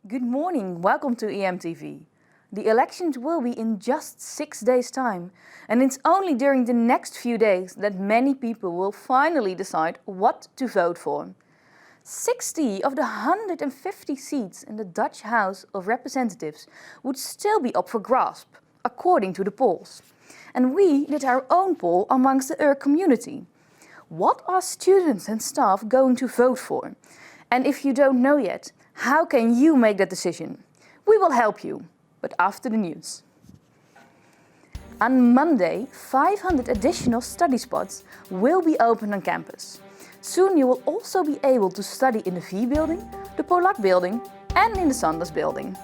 Good morning, welcome to EMTV. The elections will be in just 6 days' time, and it's only during the next few days that many people will finally decide what to vote for. 60 of the 150 seats in the Dutch House of Representatives would still be up for grasp, according to the polls. And we did our own poll amongst the EUR community. What are students and staff going to vote for? And if you don't know yet, how can you make that decision? We will help you, but after the news. On Monday, 500 additional study spots will be open on campus. Soon you will also be able to study in the V building, the Polak building and in the Sanders building.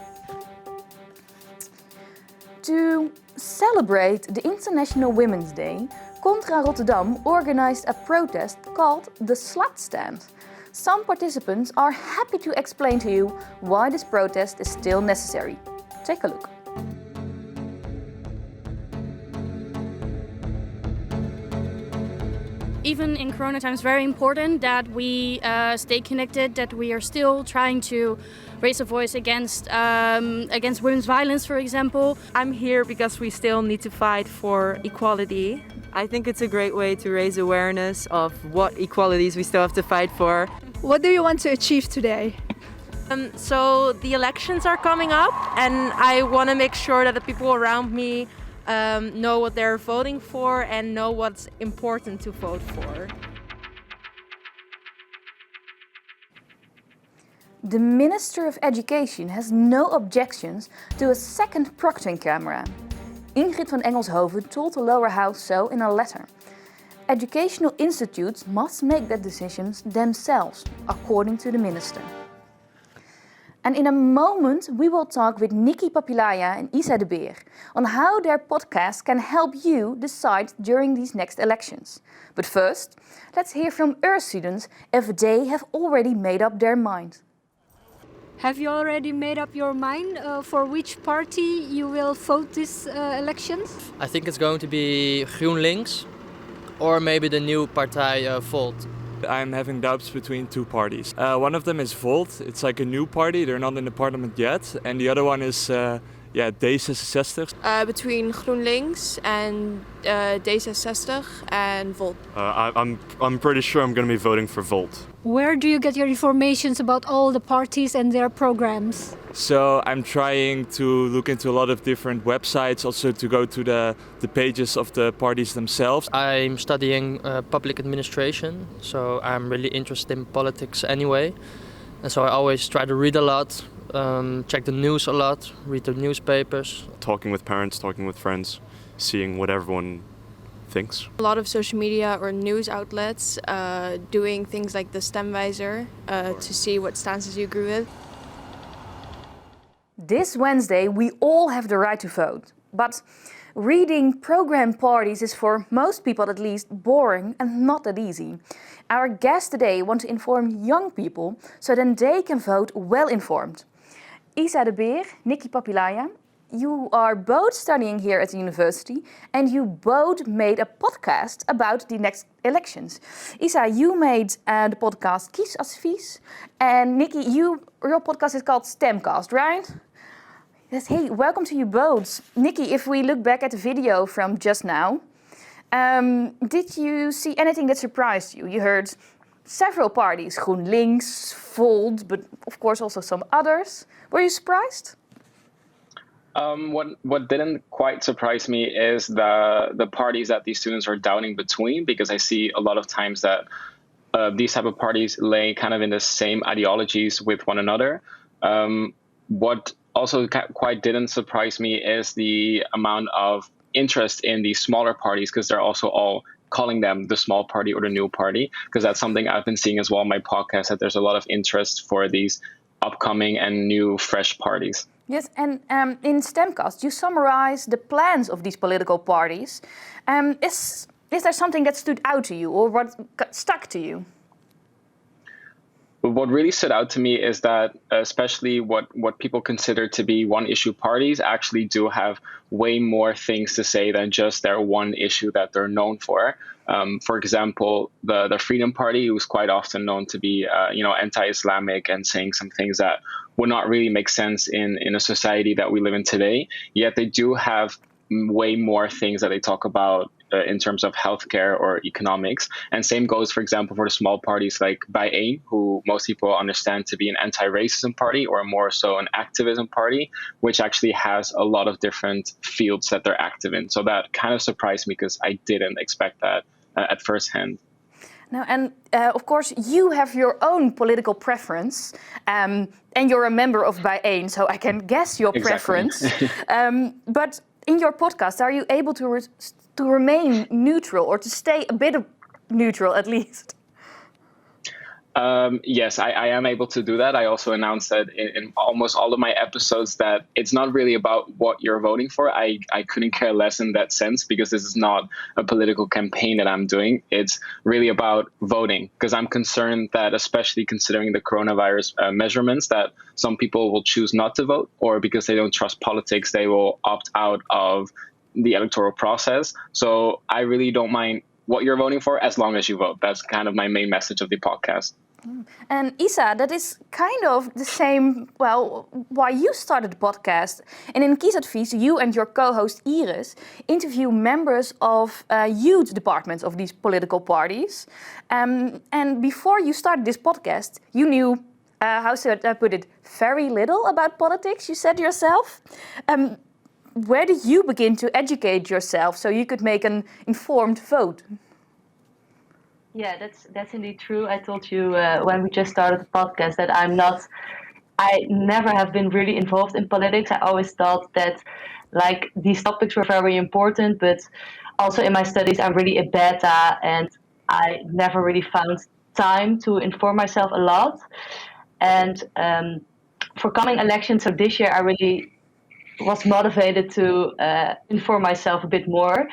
To celebrate the International Women's Day, Contra Rotterdam organized a protest called the Slut Stand. Some participants are happy to explain to you why this protest is still necessary. Take a look. Even in Corona times, very important that we stay connected, that we are still trying to raise a voice against women's violence, for example. I'm here because we still need to fight for equality. I think it's a great way to raise awareness of what equalities we still have to fight for. What do you want to achieve today? So the elections are coming up and I want to make sure that the people around me know what they're voting for and know what's important to vote for. The Minister of Education has no objections to a second proctoring camera. Ingrid van Engelshoven told the lower house so in a letter. Educational institutes must make their decisions themselves, according to the minister. And in a moment we will talk with Nicky, Papilaja and Isa de Beer on how their podcast can help you decide during these next elections. But first, let's hear from our students if they have already made up their mind. Have you already made up your mind for which party you will vote this elections? I think it's going to be GroenLinks or maybe the new Partij Volt. I'm having doubts between two parties. One of them is Volt. It's like a new party. They're not in the parliament yet. And the other one is D66. Between GroenLinks and D66 and Volt. I'm pretty sure I'm going to be voting for Volt. Where do you get your information about all the parties and their programs? So I'm trying to look into a lot of different websites, also to go to the pages of the parties themselves. I'm studying public administration, so I'm really interested in politics anyway. And so I always try to read a lot, check the news a lot, read the newspapers. Talking with parents, talking with friends, seeing what everyone thinks. A lot of social media or news outlets doing things like the Stemwijzer to see what stances you agree with. This Wednesday we all have the right to vote, but reading program parties is for most people at least boring and not that easy. Our guests today want to inform young people so then they can vote well informed. Isa de Beer, Nicky, Papilaja, you are both studying here at the university and you both made a podcast about the next elections. Isa, you made the podcast KiesAdvies, and Nicky, your podcast is called Stemcast, right? Yes, hey, welcome to you both. Nicky, if we look back at the video from just now, did you see anything that surprised you? You heard several parties, GroenLinks, Volt, but of course also some others. Were you surprised? What didn't quite surprise me is the parties that these students are doubting between, because I see a lot of times that these type of parties lay kind of in the same ideologies with one another. What also quite didn't surprise me is the amount of interest in these smaller parties, because they're also all calling them the small party or the new party, because that's something I've been seeing as well in my podcast, that there's a lot of interest for these upcoming and new fresh parties. Yes, and in Stemcast, you summarize the plans of these political parties. Is there something that stood out to you or what stuck to you? what really stood out to me is that especially what people consider to be one issue parties actually do have way more things to say than just their one issue that they're known for. For example, the Freedom Party was quite often known to be anti-Islamic and saying some things that would not really make sense in a society that we live in today. Yet they do have way more things that they talk about in terms of healthcare or economics. And same goes, for example, for the small parties like Bijeen, who most people understand to be an anti-racism party or more so an activism party, which actually has a lot of different fields that they're active in. So that kind of surprised me because I didn't expect that at first hand. Now, and of course, you have your own political preference, and you're a member of Bijeen, so I can guess your preference. But in your podcast, are you able to remain neutral or to stay a bit neutral at least? Yes, I am able to do that. I also announced that in almost all of my episodes that it's not really about what you're voting for. I couldn't care less in that sense because this is not a political campaign that I'm doing. It's really about voting because I'm concerned that, especially considering the coronavirus measurements, that some people will choose not to vote, or because they don't trust politics, they will opt out of the electoral process. So I really don't mind what you're voting for as long as you vote. That's kind of my main message of the podcast. And Isa, that is kind of the same, well, why you started the podcast. And in KiesAdvies, you and your co-host Iris interview members of youth departments of these political parties. And before you started this podcast, you knew, how should I put it, very little about politics, you said yourself. Where did you begin to educate yourself so you could make an informed vote? Yeah, that's indeed true. I told you when we just started the podcast that I never have been really involved in politics. I always thought that like these topics were very important, but also in my studies I'm really a beta and I never really found time to inform myself a lot. And for coming elections, so this year I really was motivated to inform myself a bit more.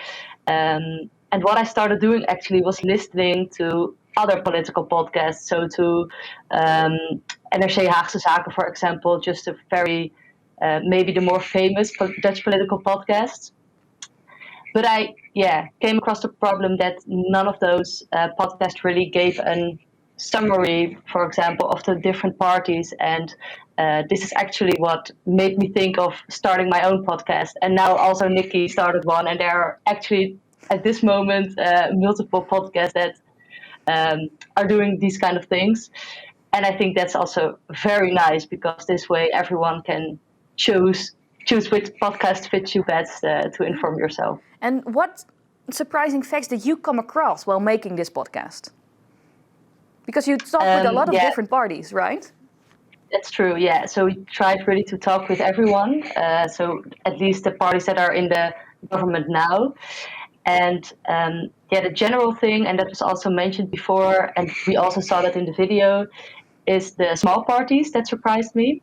And what I started doing actually was listening to other political podcasts. So to NRC Haagse Zaken, for example, just a very, maybe the more famous Dutch political podcasts. But I came across the problem that none of those podcasts really gave a summary, for example, of the different parties. And this is actually what made me think of starting my own podcast. And now also Nicky started one, and there are actually at this moment multiple podcasts that are doing these kind of things. And I think that's also very nice because this way everyone can choose which podcast fits you best to inform yourself. And what surprising facts did you come across while making this podcast? Because you talk with a lot of different parties, right? That's true, yeah. So we tried really to talk with everyone. So at least the parties that are in the government now. And the general thing, and that was also mentioned before, and we also saw that in the video, is the small parties that surprised me,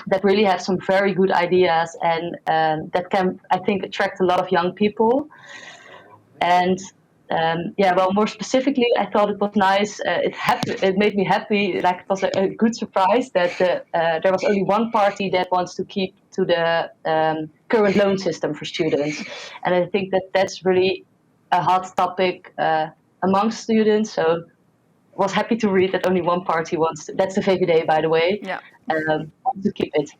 that really have some very good ideas and that can, I think, attract a lot of young people. And more specifically, I thought it was nice. It made me happy. Like it was a good surprise that there was only one party that wants to keep to the current loan system for students, and I think that that's really a hot topic amongst students. So, I was happy to read that only one party wants to. That's the VVD, by the way. Yeah. Want to keep it.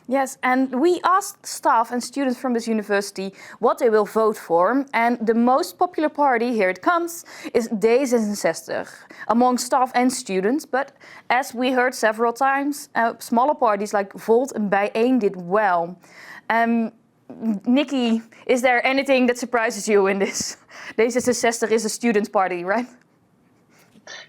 Yes, and we asked staff and students from this university what they will vote for. And the most popular party, here it comes, is D66 among staff and students. But as we heard several times, smaller parties like Volt and Bijeen did well. Nicky, is there anything that surprises you in this? D66 is a students' party, right?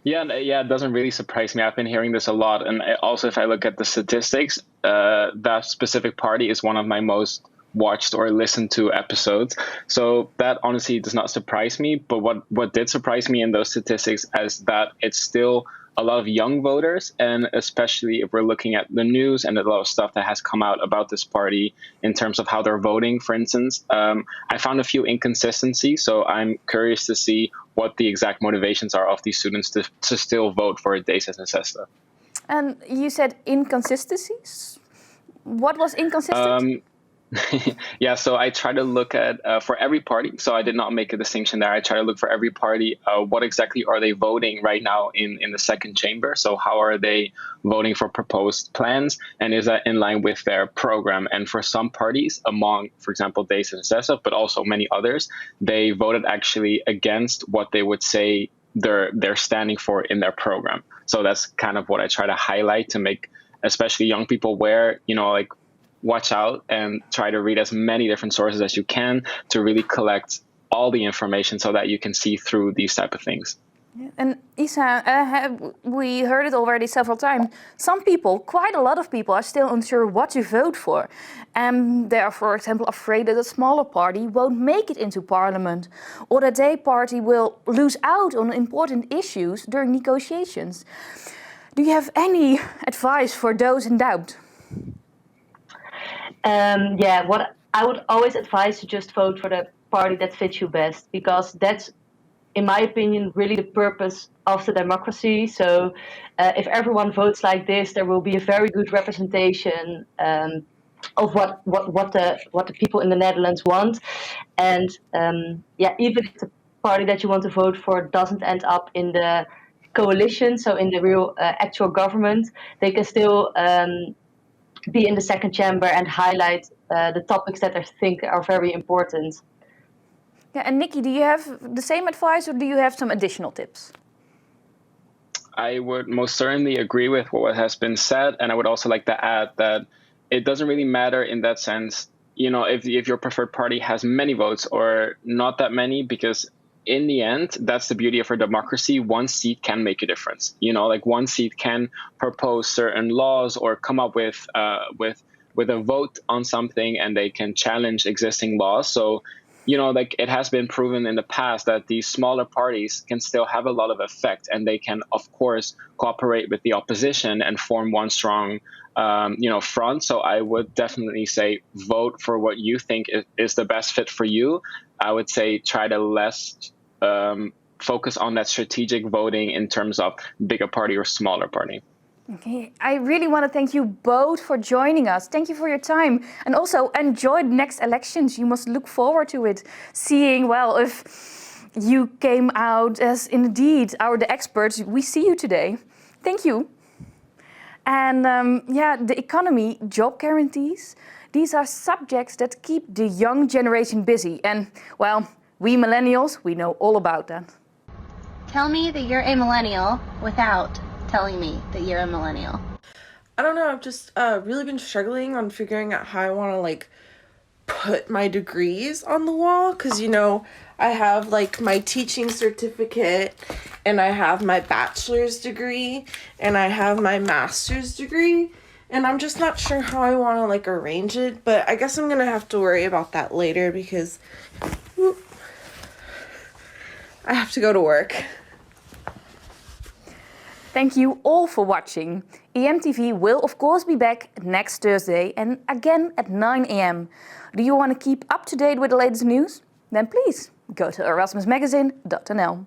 Yeah, it doesn't really surprise me. I've been hearing this a lot. And also, if I look at the statistics, that specific party is one of my most watched or listened to episodes. So that honestly does not surprise me. But what did surprise me in those statistics is that it's still a lot of young voters, and especially if we're looking at the news and a lot of stuff that has come out about this party in terms of how they're voting, for instance, I found a few inconsistencies. So I'm curious to see what the exact motivations are of these students to still vote for D66. And you said inconsistencies? What was inconsistent? Yeah, so I try to look at for every party. So I did not make a distinction there. I try to look for every party. What exactly are they voting right now in the second chamber? So how are they voting for proposed plans? And is that in line with their program? And for some parties, among, for example, KiesAdvies and Stemcast, but also many others, they voted actually against what they would say they're standing for in their program. So that's kind of what I try to highlight to make especially young people aware, like, watch out and try to read as many different sources as you can to really collect all the information so that you can see through these type of things. And Isa, we heard it already several times. Some people, quite a lot of people, are still unsure what to vote for. They are, for example, afraid that a smaller party won't make it into parliament, or that their party will lose out on important issues during negotiations. Do you have any advice for those in doubt? What I would always advise to just vote for the party that fits you best, because that's, in my opinion, really the purpose of the democracy. So if everyone votes like this, there will be a very good representation of what the people in the Netherlands want. And even if the party that you want to vote for doesn't end up in the coalition, so in the real actual government, they can still be in the second chamber and highlight the topics that I think are very important. Yeah, and Nicky, do you have the same advice, or do you have some additional tips? I would most certainly agree with what has been said, and I would also like to add that it doesn't really matter in that sense, if your preferred party has many votes or not that many, because in the end, that's the beauty of our democracy. One seat can make a difference. Like one seat can propose certain laws or come up with a vote on something, and they can challenge existing laws. So, like it has been proven in the past that these smaller parties can still have a lot of effect, and they can, of course, cooperate with the opposition and form one strong, front. So I would definitely say vote for what you think is the best fit for you. I would say try to less focus on that strategic voting in terms of bigger party or smaller party. Okay, I really want to thank you both for joining us. Thank you for your time. And also enjoy the next elections. You must look forward to it. Seeing, if you came out as indeed the experts, we see you today. Thank you. And the economy, job guarantees, these are subjects that keep the young generation busy. And, we millennials, we know all about that. Tell me that you're a millennial without telling me that you're a millennial. I don't know, I've just really been struggling on figuring out how I want to put my degrees on the wall, because I have my teaching certificate, and I have my bachelor's degree, and I have my master's degree, and I'm just not sure how I want to arrange it, but I guess I'm gonna have to worry about that later, because I have to go to work. Thank you all for watching. EMTV will of course be back next Thursday and again at 9 a.m. Do you want to keep up to date with the latest news? Then please go to erasmusmagazine.nl.